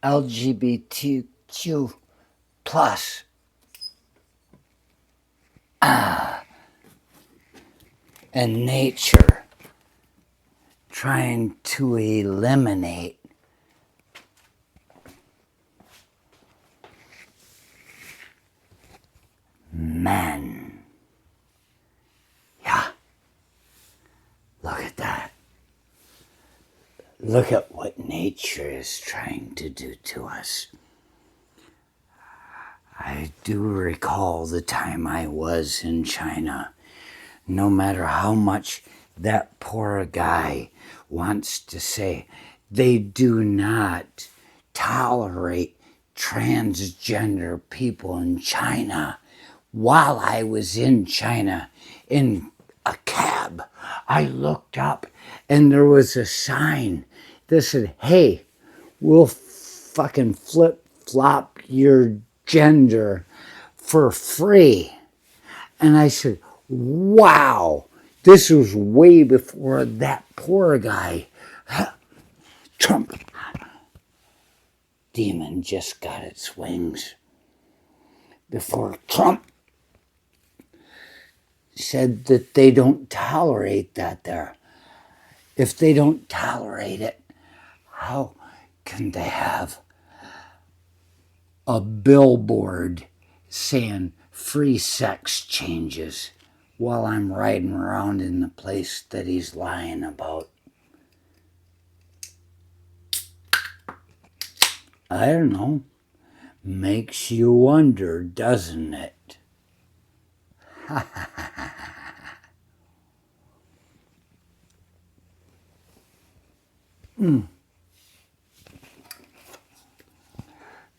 LGBTQ plus and nature trying to eliminate men. Yeah. Look at that. Look at what nature is trying to do to us. I do recall the time I was in China. No matter how much that poor guy wants to say, they do not tolerate transgender people in China. While I was in China in a cab, I looked up and there was a sign that said, hey, we'll fucking flip-flop your gender for free. And I said, wow, this was way before that poor guy. Trump demon just got its wings. Before Trump said that they don't tolerate that there. If they don't tolerate it, how can they have a billboard saying free sex changes while I'm riding around in the place that he's lying about? I don't know. Makes you wonder, doesn't it?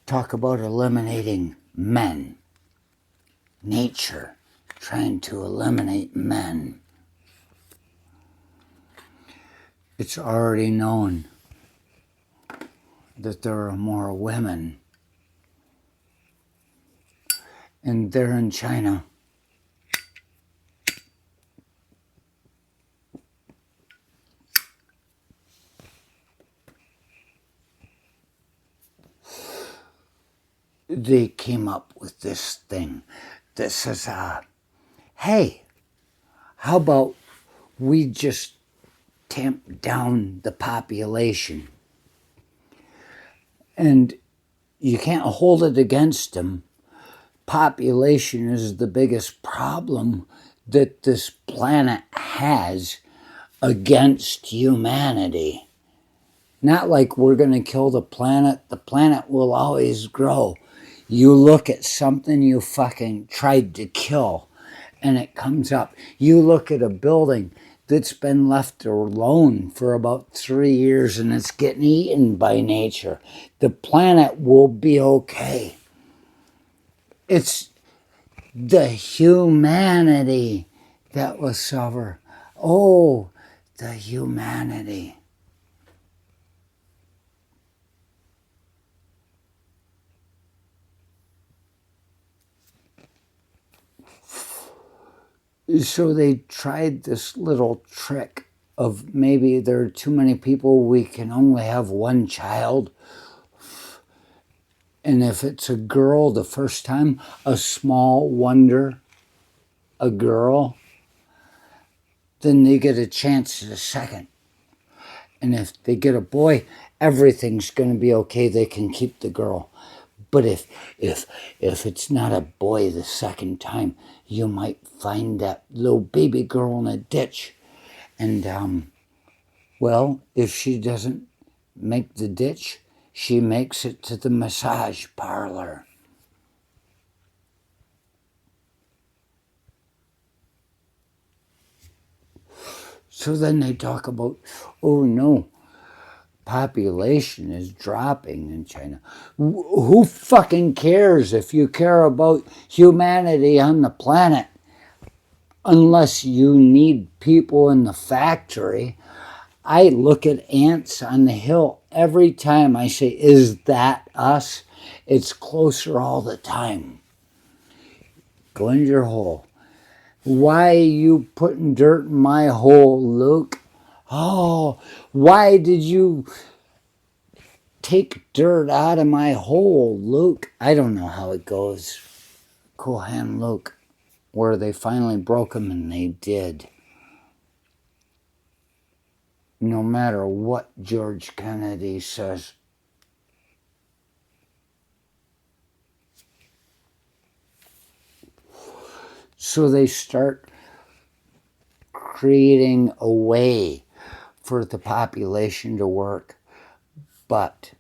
Talk about eliminating men. Nature trying to eliminate men. It's already known that there are more women. And they're in China. They came up with this thing that says, hey, how about we just tamp down the population? And you can't hold it against them. Population is the biggest problem that this planet has against humanity. Not like we're going to kill the planet will always grow. You look at something you fucking tried to kill and it comes up. You look at a building that's been left alone for about 3 years and it's getting eaten by nature. The planet will be okay. It's the humanity that will suffer. Oh, the humanity. So they tried this little trick of maybe there are too many people, we can only have one child. And if it's a girl the first time, a small wonder, a girl, then they get a chance at a second. And if they get a boy, everything's going to be okay. They can keep the girl. But if it's not a boy the second time, you might find that little baby girl in a ditch. And, well, if she doesn't make the ditch, she makes it to the massage parlor. So then they talk about, oh no, population is dropping in China. Who fucking cares if you care about humanity on the planet? Unless you need people in the factory. I look at ants on the hill every time I say, is that us? It's closer all the time. Go into your hole. Why are you putting dirt in my hole, Luke? Oh, why did you take dirt out of my hole, Luke? I don't know how it goes. Cool Hand Luke, where they finally broke him, and they did. No matter what George Kennedy says. So they start creating a way for the population to work. But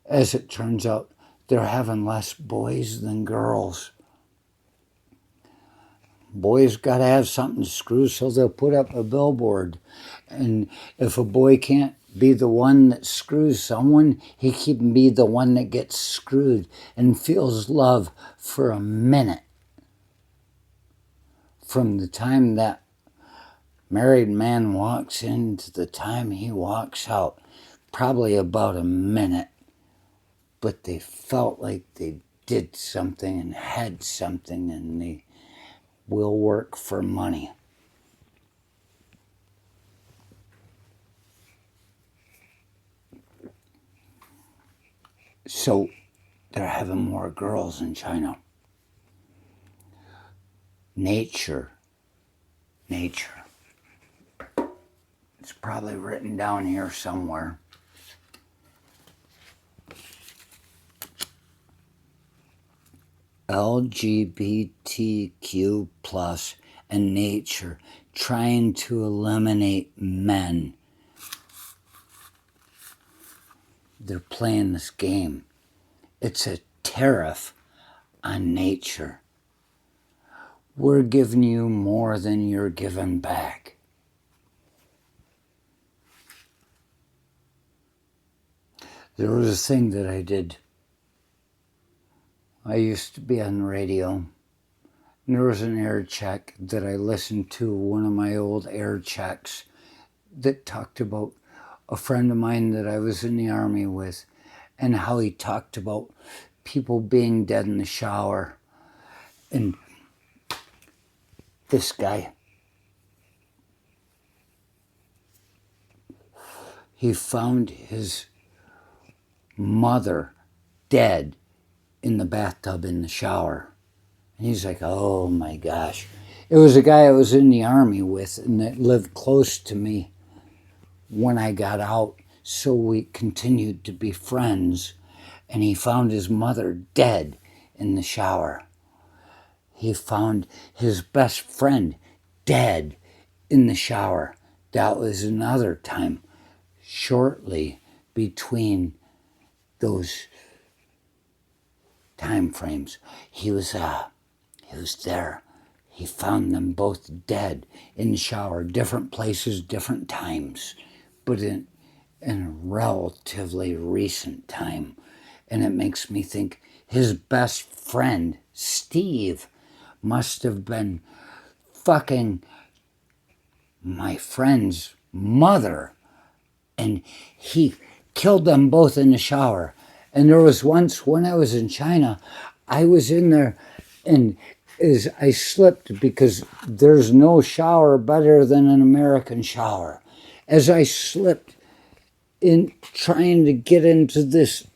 as it turns out, they're having less boys than girls. Boys got to have something to screw, so they'll put up a billboard. And if a boy can't be the one that screws someone, he can be the one that gets screwed and feels love for a minute. From the time that married man walks in to the time he walks out, probably about a minute. But they felt like they did something and had something, and they will work for money. So they're having more girls in China. Nature. It's probably written down here somewhere. LGBTQ plus and nature trying to eliminate men. They're playing this game. It's a tariff on nature. We're giving you more than you're giving back. There was a thing that I did. I used to be on the radio, and there was an air check that I listened to, one of my old air checks, that talked about a friend of mine that I was in the Army with, and how he talked about people being dead in the shower. And this guy, he found his mother dead in the bathtub in the shower. And he's like, oh my gosh. It was a guy I was in the Army with and that lived close to me when I got out. So we continued to be friends. And he found his mother dead in the shower. He found his best friend dead in the shower. That was another time shortly between those time frames. He was there. He found them both dead in the shower, different places, different times, but in a relatively recent time. And it makes me think his best friend, Steve, must have been fucking my friend's mother. And he killed them both in the shower. And there was once when I was in China, I was in there and as I slipped, because there's no shower better than an American shower. As I slipped in trying to get into this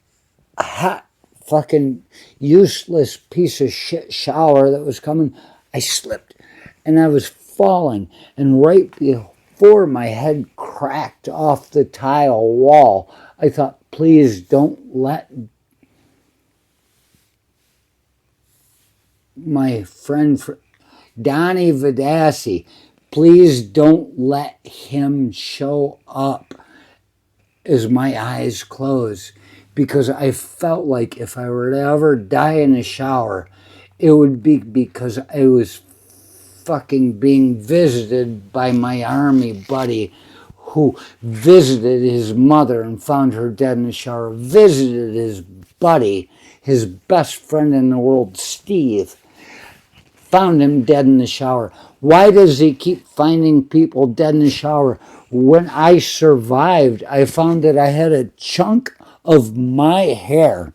hot fucking useless piece of shit shower that was coming, I slipped and I was falling, and right before my head cracked off the tile wall, I thought, please don't let my friend Donnie Vidassi, please don't let him show up as my eyes closed, because I felt like if I were to ever die in a shower, it would be because I was fucking being visited by my Army buddy who visited his mother and found her dead in the shower, visited his buddy, his best friend in the world, Steve, found him dead in the shower. Why does he keep finding people dead in the shower? When I survived, I found that I had a chunk of my hair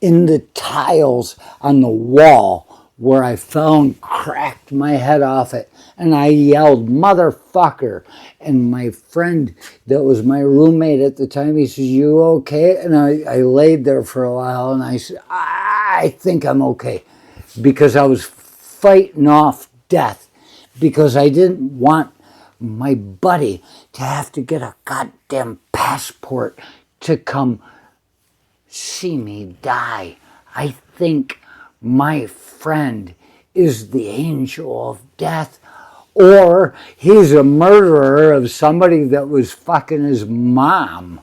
in the tiles on the wall where I fell and cracked my head off it. And I yelled, "Motherfucker." And my friend that was my roommate at the time, he says, "You okay?" And I laid there for a while and I said, "I think I'm okay." Because I was fighting off death. Because I didn't want my buddy to have to get a goddamn passport to come see me die. I think my friend is the angel of death, or he's a murderer of somebody that was fucking his mom,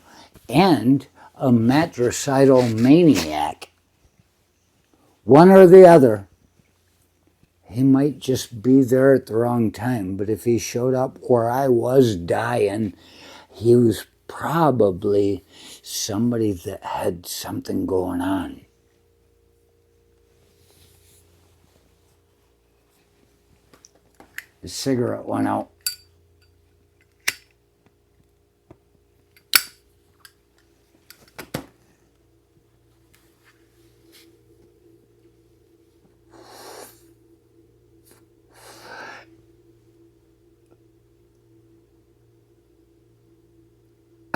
and a matricidal maniac. One or the other. He might just be there at the wrong time, but if he showed up where I was dying, he was probably somebody that had something going on. The cigarette went out.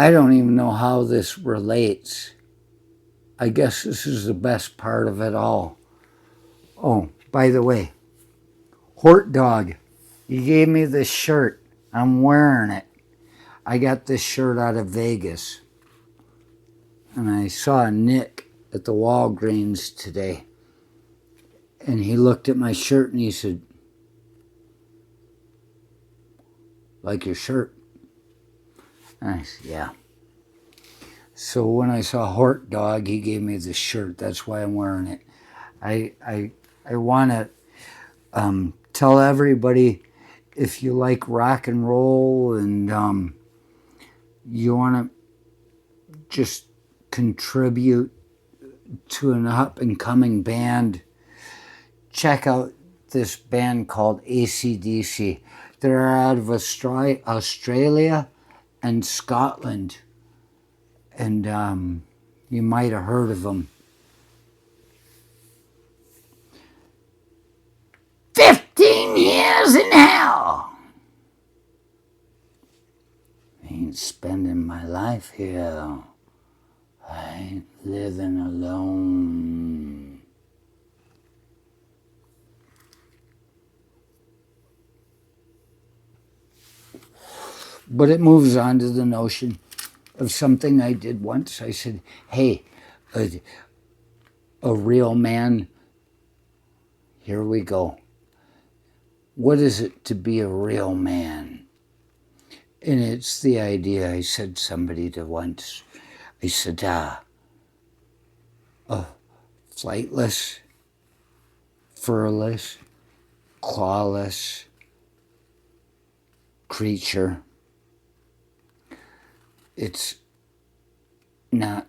I don't even know how this relates. I guess this is the best part of it all. Oh, by the way, Hort Dog, you gave me this shirt. I'm wearing it. I got this shirt out of Vegas. And I saw Nick at the Walgreens today. And he looked at my shirt and he said, "Like your shirt?" And I said, "Yeah." So when I saw Hort Dog, he gave me this shirt. That's why I'm wearing it. I want to tell everybody, if you like rock and roll and you want to just contribute to an up and coming band, check out this band called AC/DC. They're out of Australia and Scotland, and you might have heard of them. 15 years in hell. I ain't spending my life here. I ain't living alone. But it moves on to the notion of something I did once. I said, "Hey, a real man, here we go. What is it to be a real man?" And it's the idea, I said somebody to once, I said, a flightless, furless, clawless creature. It's not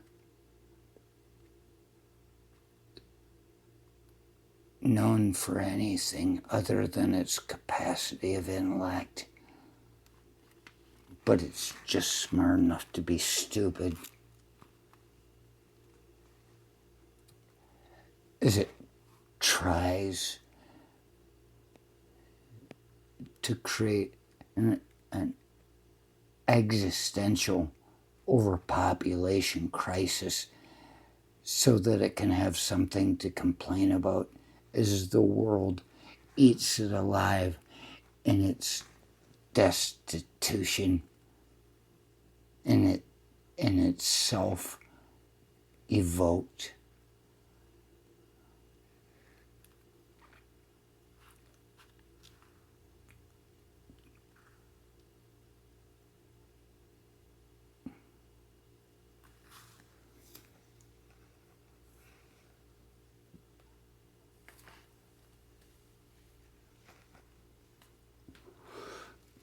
known for anything other than its capacity of intellect. But it's just smart enough to be stupid. As it tries to create an existential overpopulation crisis so that it can have something to complain about as the world eats it alive in its destitution, in its self-evoked.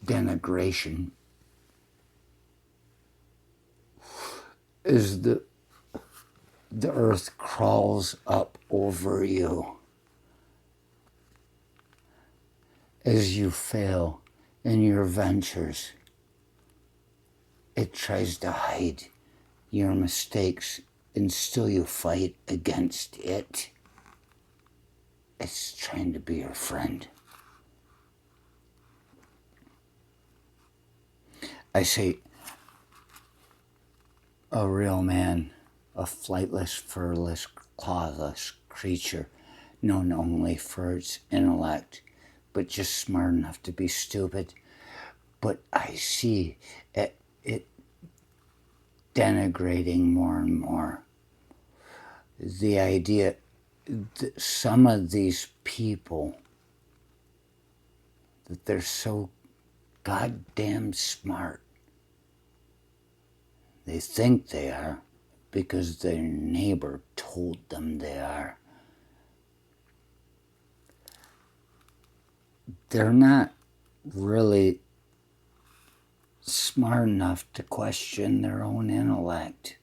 Denigration as the earth crawls up over you as you fail in your ventures. It tries to hide your mistakes and still you fight against it. It's trying to be your friend. I say, a real man, a flightless, furless, clawless creature, known only for its intellect, but just smart enough to be stupid. But I see it denigrating more and more. The idea that some of these people, that they're so goddamn smart. They think they are because their neighbor told them they are. They're not really smart enough to question their own intellect.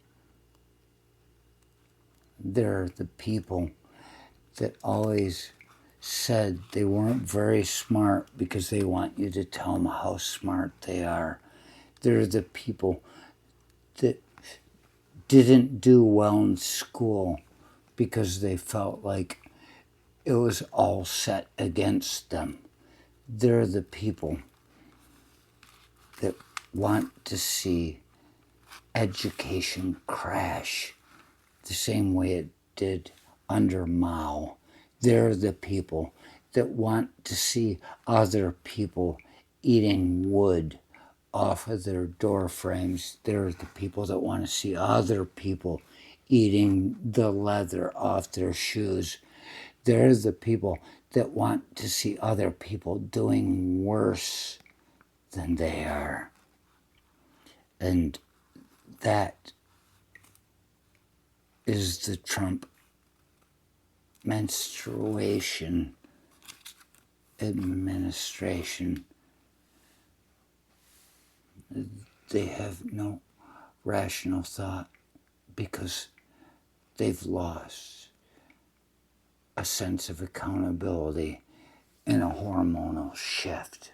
They're the people that always said they weren't very smart because they want you to tell them how smart they are. They're the people that didn't do well in school because they felt like it was all set against them. They're the people that want to see education crash the same way it did under Mao. They're the people that want to see other people eating wood off of their door frames. They're the people that want to see other people eating the leather off their shoes. They're the people that want to see other people doing worse than they are. And that is the Trump menstruation administration. They have no rational thought because they've lost a sense of accountability in a hormonal shift.